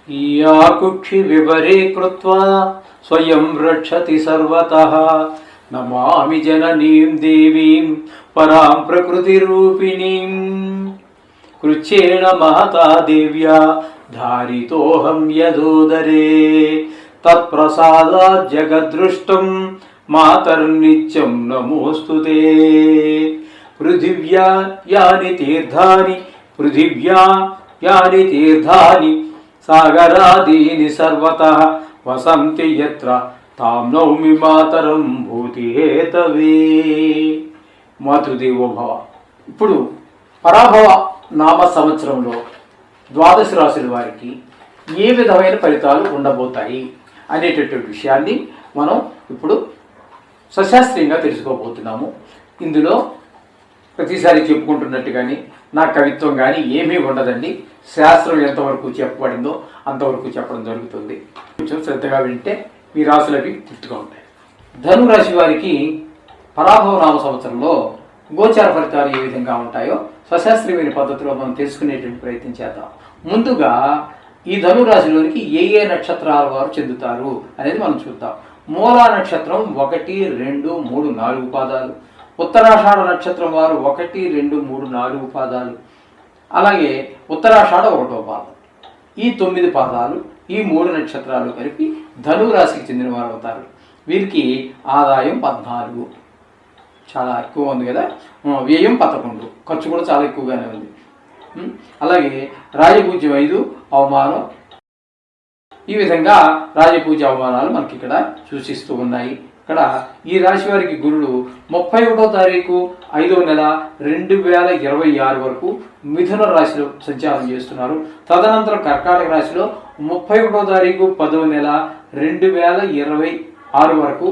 యాకుక్షి వివరే కృత్వా స్వయం రక్షతి సర్వతః నమామి జననీం దేవీం పరాం ప్రకృతిరూపిణీం కృచ్ఛేణ మహతా దేవ్యా ధారితోహం యదోదరే తత్ప్రసాదాత్ జగదృష్టం మాతర్నిత్యం నమోస్తుతే పృథివ్యా యాని తీర్థాని సాగరాదీని సర్వతః వసంతి యత్ర తాం నౌమి మాతరం భూతిహేతవే. మాతృదేవోభవ. ఇప్పుడు పరాభవ నామ సంవత్సరంలో ద్వాదశ రాశుల వారికి ఏ విధమైన ఫలితాలు ఉండబోతాయి అనేటటువంటి విషయాన్ని మనం ఇప్పుడు సశాస్త్రీయంగా తెలుసుకోబోతున్నాము. ఇందులో ప్రతిసారి చెప్పుకుంటున్నట్టు కానీ నా కవిత్వం కానీ ఏమీ ఉండదండి. శాస్త్రం ఎంతవరకు చెప్పబడిందో అంతవరకు చెప్పడం జరుగుతుంది. కొంచెం శ్రద్ధగా వింటే మీ రాశులవి గుర్తుగా ఉంటాయి. ధనురాశి వారికి పరాభవ నామ సంవత్సరంలో గోచార ఫలితాలు ఏ విధంగా ఉంటాయో సశాస్త్రీయమైన పద్ధతిలో మనం తెలుసుకునేటువంటి ప్రయత్నం చేద్దాం. ముందుగా ఈ ధనురాశిలోనికి ఏ ఏ నక్షత్రాల వారు చెందుతారు అనేది మనం చూద్దాం. మూలా నక్షత్రం 1, 2, 3, 4 పాదాలు, ఉత్తరాషాఢ నక్షత్రం వారు 1, 2, 3, 4 పాదాలు, అలాగే ఉత్తరాషాఢ 1వ పాదం. ఈ 9 పాదాలు, ఈ 3 నక్షత్రాలు కలిపి ధనురాశికి చెందిన వారు అవుతారు. వీరికి ఆదాయం 14, చాలా ఎక్కువ ఉంది కదా. వ్యయం 11, ఖర్చు కూడా చాలా ఎక్కువగానే ఉంది. అలాగే రాజపూజ్యం 5, అవమానం. ఈ విధంగా రాజపూజ్య అవమానాలు మనకి ఇక్కడ సూచిస్తూ ఉన్నాయి. ఇక్కడ ఈ రాశి వారికి గురుడు 31వ తారీఖు 5వ నెల 2026 వరకు మిథున రాశిలో సంచారం చేస్తున్నారు. తదనంతరం కర్కాటక రాశిలో 31వ తారీఖు 10వ నెల 2026 వరకు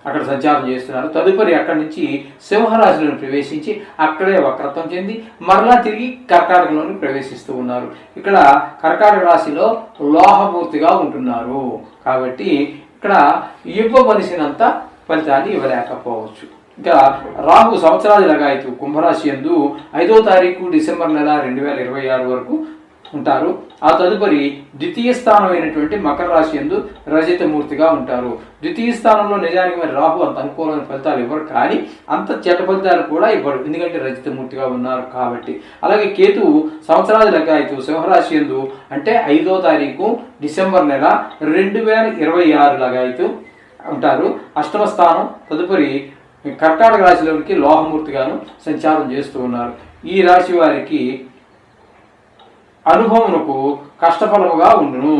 అక్కడ సంచారం చేస్తున్నారు. తదుపరి అక్కడి నుంచి సింహరాశిలోని ప్రవేశించి అక్కడే వక్రత్వం చెంది మరలా తిరిగి కర్కాటకంలోని ప్రవేశిస్తూ ఉన్నారు. ఇక్కడ కర్కాటక రాశిలో లోహమూర్తిగా ఉంటున్నారు కాబట్టి ఇక్కడ ఇవ్వవలసినంత ఫలితాన్ని ఇవ్వలేకపోవచ్చు. ఇంకా రాహు సంవత్సరాది లగాయతు కుంభరాశి యందు 5వ తారీఖు డిసెంబర్ నెల 2026 వరకు ఉంటారు. ఆ తదుపరి ద్వితీయ స్థానమైనటువంటి మకర రాశి యందు రజతమూర్తిగా ఉంటారు. ద్వితీయ స్థానంలో నిజానికి మరి రాహు అంత అనుకూలమైన ఫలితాలు ఇవ్వరు, కానీ అంత చెడ్డ ఫలితాలు కూడా ఇవ్వరు, ఎందుకంటే రజతమూర్తిగా ఉన్నారు కాబట్టి. అలాగే కేతువు సంవత్సరాది లగ్గాయితు సింహరాశి యందు అంటే 5వ తారీఖు డిసెంబర్ నెల 2026 లగాయితు ఉంటారు. అష్టమ స్థానం. తదుపరి కర్కాటక రాశిలోనికి లోహమూర్తిగాను సంచారం చేస్తూ ఉన్నారు. ఈ రాశి వారికి అనుభవమునకు కష్టఫలముగా ఉండును.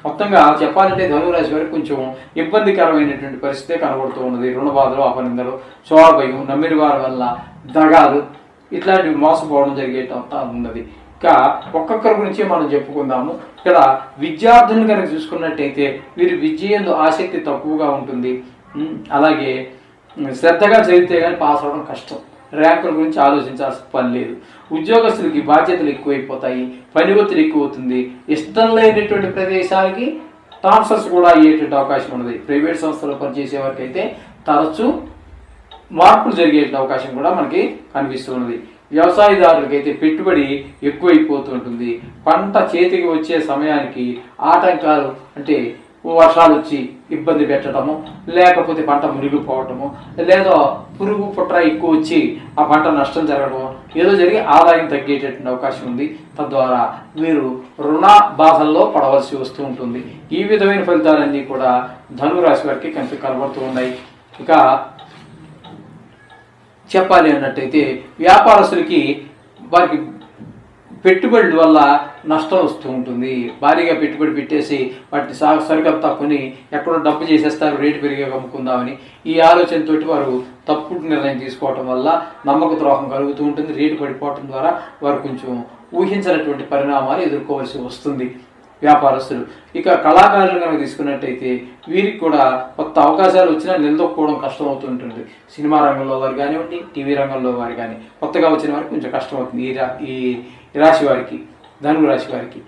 మొత్తంగా చెప్పాలంటే ధనురాశి వారికి కొంచెం ఇబ్బందికరమైనటువంటి పరిస్థితే కనబడుతూ ఉన్నది. రుణ బాధలు, అపనిందలు, శోభయం, నమ్మిన వారి వల్ల దగాలు, ఇట్లాంటివి మోసపోవడం జరిగేటంతా ఉన్నది. ఇంకా ఒక్కొక్కరి గురించి మనం చెప్పుకుందాము. ఇక్కడ విద్యార్థులను కనుక చూసుకున్నట్టయితే వీరి విద్య యందు ఆసక్తి తక్కువగా ఉంటుంది. అలాగే శ్రద్ధగా చదివితే కానీ పాస్ అవ్వడం కష్టం. ర్యాంకుల గురించి ఆలోచించాల్సిన పని లేదు. ఉద్యోగస్తులకి బాధ్యతలు ఎక్కువైపోతాయి, పని ఒత్తిడి ఎక్కువ అవుతుంది. ఇష్టం లేనటువంటి ప్రదేశాలకి ట్రాన్స్ఫర్స్ కూడా అయ్యేటువంటి అవకాశం ఉన్నది. ప్రైవేట్ సంస్థలో పనిచేసే వారికి అయితే తరచూ మార్పులు జరిగే అవకాశం కూడా మనకి కనిపిస్తూ ఉన్నది. వ్యవసాయదారులకైతే పెట్టుబడి ఎక్కువైపోతుంటుంది. పంట చేతికి వచ్చే సమయానికి ఆటంకాలు, అంటే వర్షాలు వచ్చి ఇబ్బంది పెట్టడము, లేకపోతే పంట మునిగిపోవటము, లేదా పురుగు పుట్ర ఎక్కువ వచ్చి ఆ పంట నష్టం జరగడము, ఏదో జరిగి ఆదాయం తగ్గేటటువంటి అవకాశం ఉంది. తద్వారా వీరు రుణ బాధల్లో పడవలసి వస్తూ ఉంటుంది. ఈ విధమైన ఫలితాలన్నీ కూడా ధనురాశి వారికి కనబడుతూ ఉన్నాయి. ఇక చెప్పాలి అన్నట్టయితే వ్యాపారస్తులకి వారికి పెట్టుబడుల వల్ల నష్టం వస్తూ ఉంటుంది. భారీగా పెట్టుబడి పెట్టేసి వాటిని సరికొత్త కొని ఎక్కడో డబ్బు చేసేస్తారు, రేటు పెరిగే అమ్ముకుందామని. ఈ ఆలోచనతోటి వారు తప్పుడు నిర్ణయం తీసుకోవటం వల్ల నమ్మక ద్రోహం కలుగుతూ ఉంటుంది. రేటు పడిపోవటం ద్వారా వారు కొంచెం ఊహించినటువంటి పరిణామాలు ఎదుర్కోవాల్సి వస్తుంది వ్యాపారస్తులు. ఇక కళాకారులు కనుక తీసుకున్నట్టయితే వీరికి కూడా కొత్త అవకాశాలు వచ్చినా నిలదొక్కుకోవడం కష్టం అవుతుంటుంది. సినిమా రంగంలో వారు కానివ్వండి, టీవీ రంగంలో వారు కానీ కొత్తగా వచ్చిన వారికి కొంచెం కష్టం అవుతుంది. ఈ రాశి వారికి, ధనుసు రాశి వారికి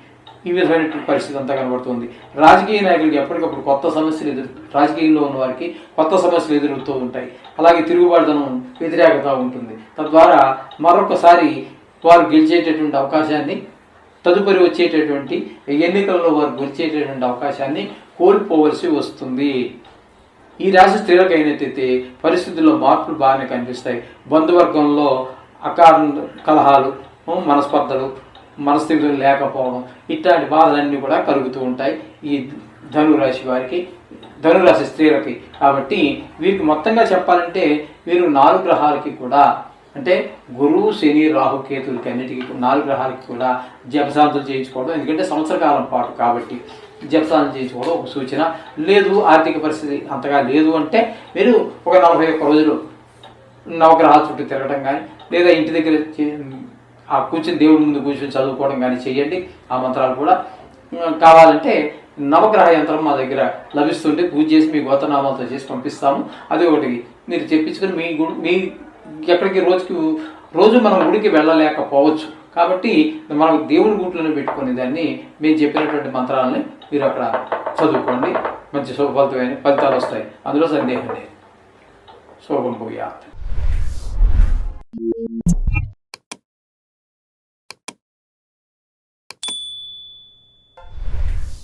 ఈ విధమైనటువంటి పరిస్థితి అంతా కనబడుతుంది. రాజకీయ నాయకులకి ఎప్పటికప్పుడు కొత్త సమస్యలు రాజకీయంలో ఉన్న వారికి కొత్త సమస్యలు ఎదురవుతూ ఉంటాయి. అలాగే తిరుగుబాటుతనం, వ్యతిరేకత ఉంటుంది. తద్వారా మరొకసారి వారు గెలిచేటటువంటి అవకాశాన్ని తదుపరి వచ్చేటటువంటి ఎన్నికలలో వారు వచ్చేటటువంటి అవకాశాన్ని కోల్పోవలసి వస్తుంది. ఈ రాశి స్త్రీలకు అయినట్టయితే పరిస్థితుల్లో మార్పులు బాగానే కనిపిస్తాయి. బంధువర్గంలో కలహాలు, మనస్పర్ధలు, మనస్థితులు లేకపోవడం ఇట్లాంటి బాధలన్నీ కూడా కలుగుతూ ఉంటాయి ఈ ధనురాశి వారికి, ధనురాశి స్త్రీలకి. కాబట్టి వీరికి మొత్తంగా చెప్పాలంటే వీరు 4 గ్రహాలకి కూడా, అంటే గురువు, శని, రాహు, కేతులకి అన్నిటికీ 4 గ్రహాలకి కూడా జపశాంతులు చేయించుకోవడం, ఎందుకంటే సంవత్సర కాలం పాటు కాబట్టి జపశాంతులు చేయించుకోవడం ఒక సూచన. లేదు ఆర్థిక పరిస్థితి అంతగా లేదు అంటే మీరు ఒక 41 రోజులు నవగ్రహాల చుట్టూ తిరగడం కానీ, లేదా ఇంటి దగ్గర ఆ కూర్చుని దేవుడి ముందు కూర్చొని చదువుకోవడం కానీ చేయండి. ఆ మంత్రాలు కూడా కావాలంటే నవగ్రహ యంత్రం మా దగ్గర లభిస్తుంటే పూజ చేసి మీ గోత్రనామాలతో చేసి పంపిస్తాము. అది ఒకటి మీరు చెప్పించుకొని మీ ఎక్కడికి రోజు మనం గుడికి వెళ్ళలేకపోవచ్చు. కాబట్టి మనం దేవుడి గుట్లను పెట్టుకునే దాన్ని మేము చెప్పినటువంటి మంత్రాలని మీరు అక్కడ చదువుకోండి. మంచి శుభఫలితమైన ఫలితాలు వస్తాయి, అందులో సందేహం లేదు. శుభం భూయాత్.